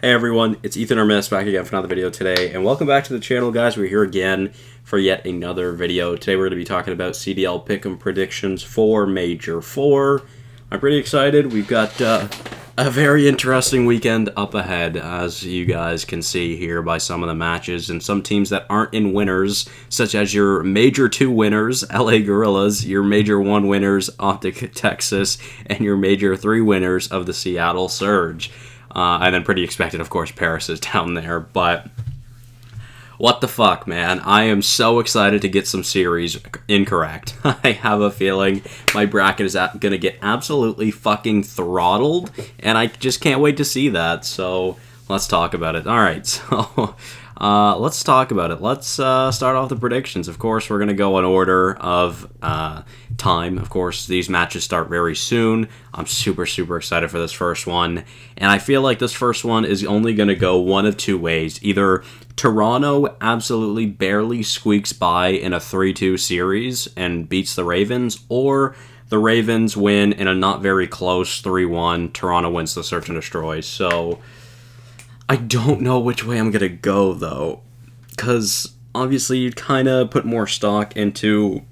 Hey everyone, it's Ethan Armis back again for another video today, and welcome back to the channel, guys. We're here again for yet another video. Today we're going to be talking about CDL Pick'em predictions for Major 4. I'm pretty excited. We've got a very interesting weekend up ahead, as you guys can see here by some of the matches, and some teams that aren't in winners, such as your Major 2 winners, LA Gorillas, your Major 1 winners, Optic Texas, and your Major 3 winners of the Seattle Surge. And then pretty expected, of course, Paris is down there, but what the fuck, man? I am so excited to get some series incorrect. I have a feeling my bracket is going to get absolutely fucking throttled, and I just can't wait to see that, so let's talk about it. Alright, so let's talk about it. Let's start off the predictions. Of course, we're going to go in order of time. Of course, these matches start very soon. I'm super excited for this first one, and I feel like this first one is only going to go one of two ways. Either Toronto absolutely barely squeaks by in a 3-2 series and beats the Ravens, or the Ravens win in a not very close 3-1. Toronto wins the search and destroy. So I don't know which way I'm going to go, though, because obviously you'd kind of put more stock into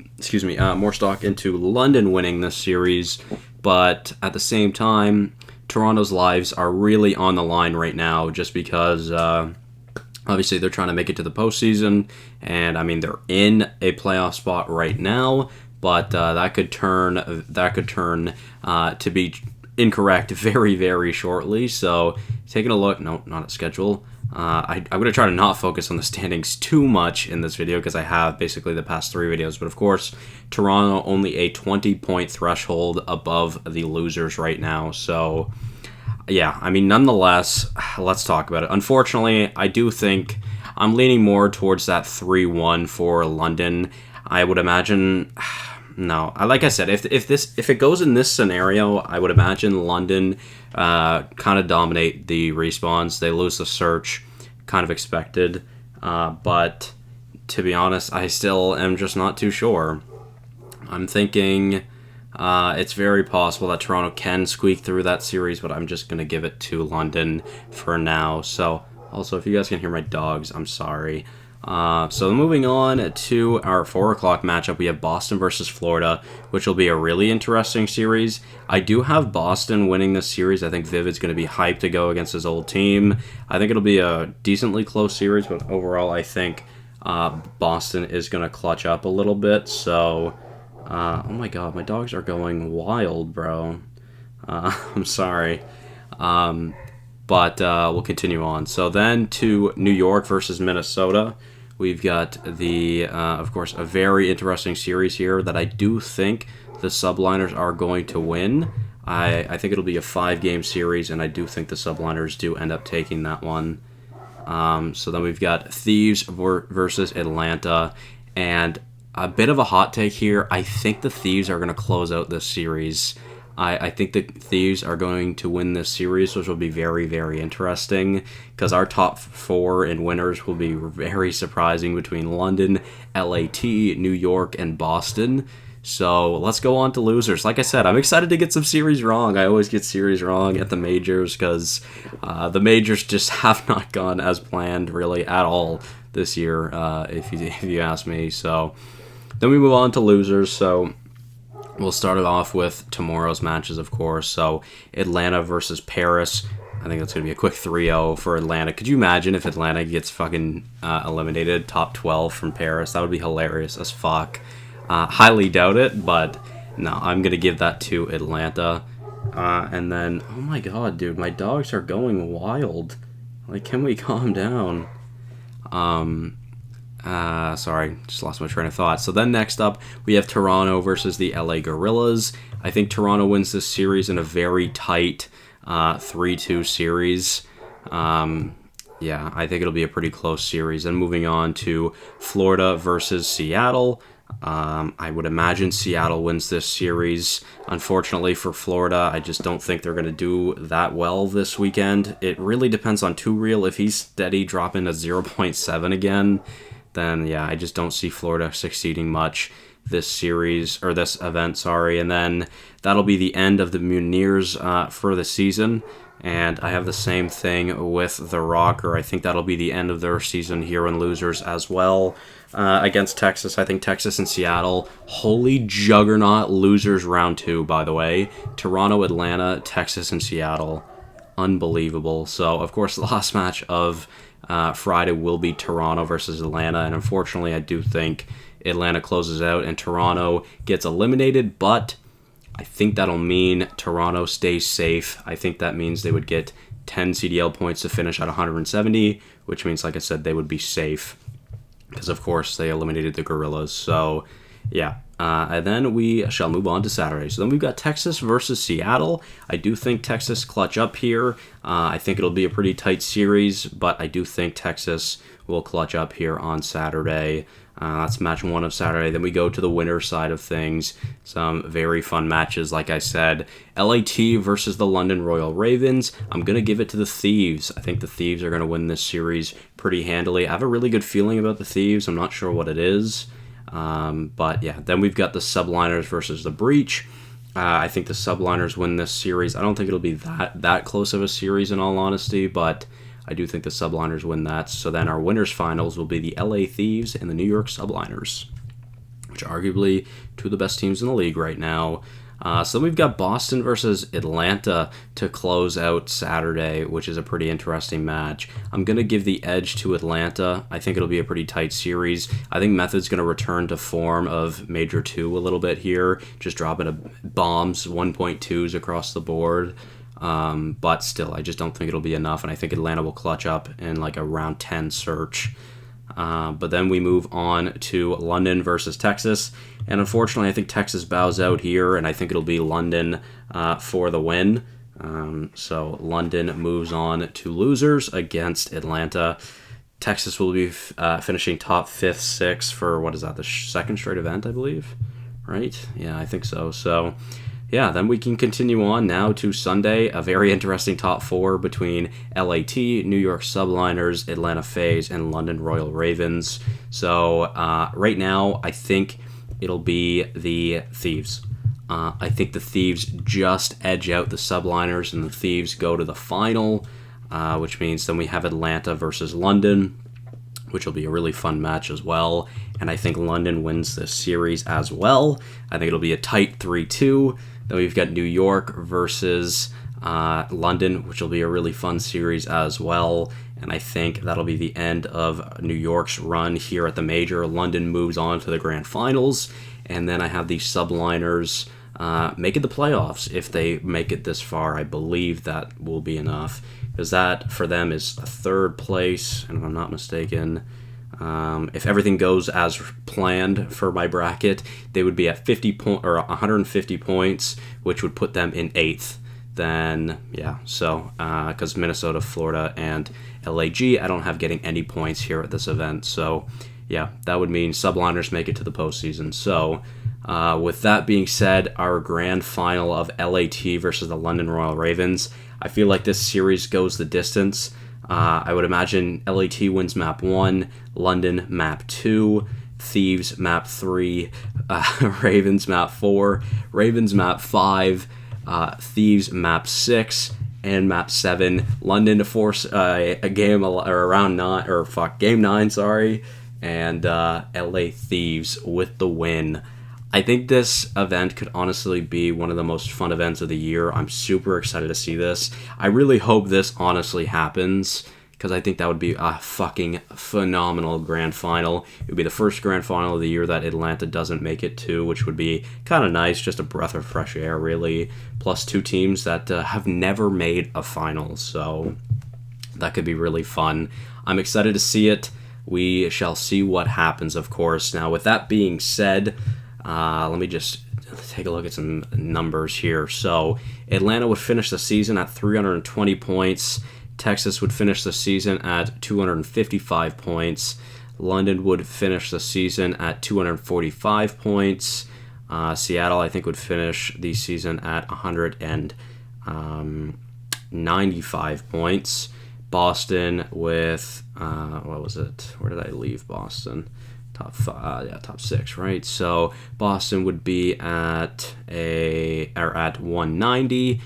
London winning this series, but at the same time, Toronto's lives are really on the line right now, just because obviously they're trying to make it to the postseason, and I mean they're in a playoff spot right now, but that could turn to be incorrect very shortly. So taking a look, no, not a schedule. I'm going to try to not focus on the standings too much in this video, because I have basically the past 3 videos. But of course, Toronto only a 20-point threshold above the losers right now. So yeah, I mean, nonetheless, let's talk about it. Unfortunately, I do think I'm leaning more towards that 3-1 for London. I would imagine, no, like I said, if it goes in this scenario, I would imagine London kind of dominate the respawns. They lose the search, kind of expected, but to be honest, I still am just not too sure. I'm thinking it's very possible that Toronto can squeak through that series, but I'm just going to give it to London for now. So also, if you guys can hear my dogs, I'm sorry. So moving on to our 4 o'clock matchup, we have Boston versus Florida, which will be a really interesting series. I do have Boston winning this series. I think Vivid's going to be hyped to go against his old team. I think it'll be a decently close series, but overall I think Boston is going to clutch up a little bit. So, oh my god, my dogs are going wild, bro. I'm sorry. But we'll continue on. So then to New York versus Minnesota. We've got of course, a very interesting series here that I do think the Subliners are going to win. I think it'll be a 5-game series, and I do think the Subliners do end up taking that one. So then we've got Thieves versus Atlanta, and a bit of a hot take here. I think the Thieves are going to close out this series. I think the Thieves are going to win this series, which will be very interesting, because our top 4 in winners will be very surprising between London, LAT, New York, and Boston. So let's go on to losers. Like I said, I'm excited to get some series wrong. I always get series wrong at the majors, because the majors just have not gone as planned really at all this year, if you ask me. So then we move on to losers. So we'll start it off with tomorrow's matches, of course. So Atlanta versus Paris. I think that's going to be a quick 3-0 for Atlanta. Could you imagine if Atlanta gets fucking eliminated top 12 from Paris? That would be hilarious as fuck. Highly doubt it, but no, I'm going to give that to Atlanta. And then, oh my god, dude, my dogs are going wild. Like, can we calm down? Sorry, just lost my train of thought. So then next up, we have Toronto versus the LA Gorillas. I think Toronto wins this series in a very tight 3-2 series. Yeah, I think it'll be a pretty close series. And moving on to Florida versus Seattle. I would imagine Seattle wins this series. Unfortunately for Florida, I just don't think they're going to do that well this weekend. It really depends on Two Real. If he's steady dropping to 0.7 again, then yeah, I just don't see Florida succeeding much this series, or this event, sorry. And then that'll be the end of the Muniers for the season. And I have the same thing with the Rocker. I think that'll be the end of their season here in losers as well. Against Texas, I think Texas and Seattle, holy juggernaut losers round 2, by the way. Toronto, Atlanta, Texas, and Seattle. Unbelievable. So, of course, the last match of Friday will be Toronto versus Atlanta. And unfortunately, I do think Atlanta closes out and Toronto gets eliminated, but I think that'll mean Toronto stays safe. I think that means they would get 10 CDL points to finish at 170, which means, like I said, they would be safe because, of course, they eliminated the Gorillas. So, yeah. And then we shall move on to Saturday. So then we've got Texas versus Seattle. I do think Texas clutch up here. I think it'll be a pretty tight series, but I do think Texas will clutch up here on Saturday. That's match 1 of Saturday. Then we go to the winner side of things. Some very fun matches, like I said. LAT versus the London Royal Ravens. I'm going to give it to the Thieves. I think the Thieves are going to win this series pretty handily. I have a really good feeling about the Thieves. I'm not sure what it is. But yeah, then we've got the Subliners versus the Breach. I think the Subliners win this series. I don't think it'll be that close of a series in all honesty, but I do think the Subliners win that. So then our winners finals will be the LA Thieves and the New York Subliners, which are arguably 2 of the best teams in the league right now. So then we've got Boston versus Atlanta to close out Saturday, which is a pretty interesting match. I'm going to give the edge to Atlanta. I think it'll be a pretty tight series. I think Method's going to return to form of Major 2 a little bit here, just dropping bombs, 1.2s across the board. But still, I just don't think it'll be enough, and I think Atlanta will clutch up in like a round 10 search. But then we move on to London versus Texas. And unfortunately, I think Texas bows out here, and I think it'll be London for the win. So London moves on to losers against Atlanta. Texas will be finishing top 5th, 6th for, what is that, the second straight event, I believe? Right? Yeah, I think so. So, yeah, then we can continue on now to Sunday, a very interesting top 4 between LAT, New York Subliners, Atlanta FaZe, and London Royal Ravens. So right now, I think it'll be the Thieves. I think the Thieves just edge out the Subliners, and the Thieves go to the final, which means then we have Atlanta versus London, which will be a really fun match as well. And I think London wins this series as well. I think it'll be a tight 3-2. Then we've got New York versus London, which will be a really fun series as well. And I think that'll be the end of New York's run here at the Major. London moves on to the Grand Finals. And then I have the Subliners making the playoffs. If they make it this far, I believe that will be enough, because that for them is a 3rd place, and if I'm not mistaken, if everything goes as planned for my bracket, they would be at 150 points, which would put them in 8th. Then yeah, so because Minnesota, Florida, and LAG, I don't have getting any points here at this event. So yeah, that would mean Subliners make it to the postseason. So with that being said, our grand final of LAT versus the London Royal Ravens, I feel like this series goes the distance. I would imagine LAT wins map 1, London map 2, Thieves map 3, Ravens map 4, Ravens map 5, Thieves map 6, and map 7. London to force a game game 9, sorry, and LA Thieves with the win. I think this event could honestly be one of the most fun events of the year. I'm super excited to see this. I really hope this honestly happens, because I think that would be a fucking phenomenal grand final. It would be the first grand final of the year that Atlanta doesn't make it to, which would be kind of nice, just a breath of fresh air, really. Plus 2 teams that have never made a final, so that could be really fun. I'm excited to see it. We shall see what happens, of course. Now, with that being said, let me just take a look at some numbers here. So Atlanta would finish the season at 320 points. Texas would finish the season at 255 points. London would finish the season at 245 points. Seattle, I think, would finish the season at 195 points. Boston with, what was it? Where did I leave Boston? Top 6, right? So Boston would be at 190.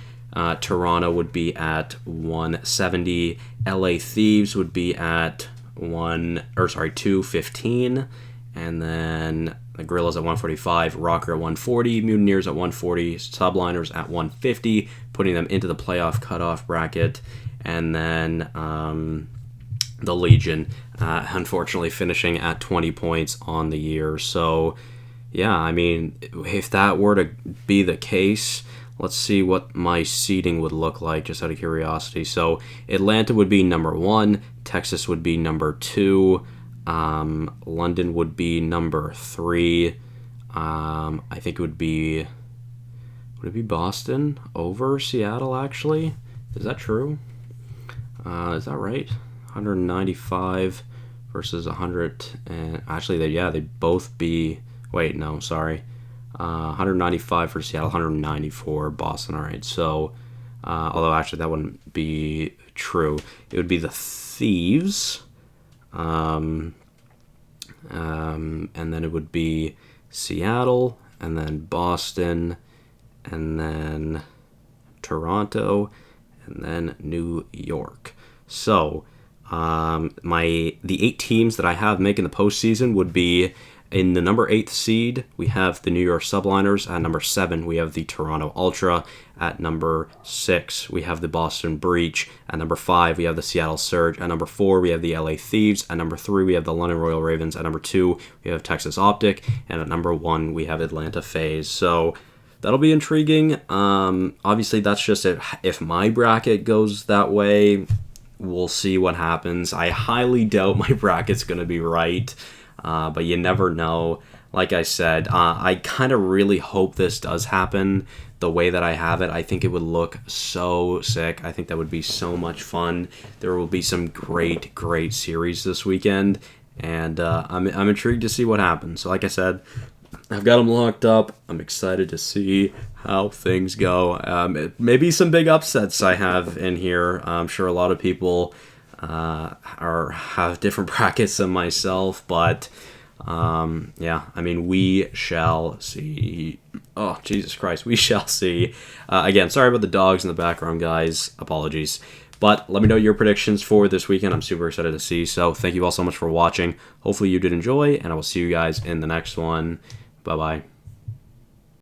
Toronto would be at 170. LA Thieves would be at 215, and then the Gorillas at 145, Rocker at 140, Mutineers at 140, Subliners at 150, putting them into the playoff cutoff bracket, and then the Legion, unfortunately, finishing at 20 points on the year. So, yeah, I mean, if that were to be the case, let's see what my seeding would look like, just out of curiosity. So, Atlanta would be number 1, Texas would be number 2, London would be number 3. I think would it be Boston over Seattle, actually? Is that true? Is that right? 195 versus 100, and actually, they both be. Wait, no, sorry. 195 for Seattle, 194 Boston. All right, so although actually that wouldn't be true, it would be the Thieves, and then it would be Seattle, and then Boston, and then Toronto, and then New York. So the 8 teams that I have making the postseason would be in the number 8th seed. We have the New York Subliners. At number 7, we have the Toronto Ultra. At number 6, we have the Boston Breach. At number 5, we have the Seattle Surge. At number 4, we have the LA Thieves. At number 3, we have the London Royal Ravens. At number 2, we have Texas Optic. And at number 1, we have Atlanta FaZe. So that'll be intriguing. Obviously, that's just if my bracket goes that way. We'll see what happens. I highly doubt my bracket's going to be right, but you never know. Like I said, I kind of really hope this does happen the way that I have it. I think it would look so sick. I think that would be so much fun. There will be some great series this weekend, and I'm intrigued to see what happens. So like I said, I've got them locked up. I'm excited to see how things go. Maybe some big upsets I have in here. I'm sure a lot of people have different brackets than myself, but yeah, I mean, we shall see. Oh, Jesus Christ, we shall see. Again, sorry about the dogs in the background, guys. Apologies. But let me know your predictions for this weekend. I'm super excited to see. So thank you all so much for watching. Hopefully you did enjoy, and I will see you guys in the next one. Bye-bye.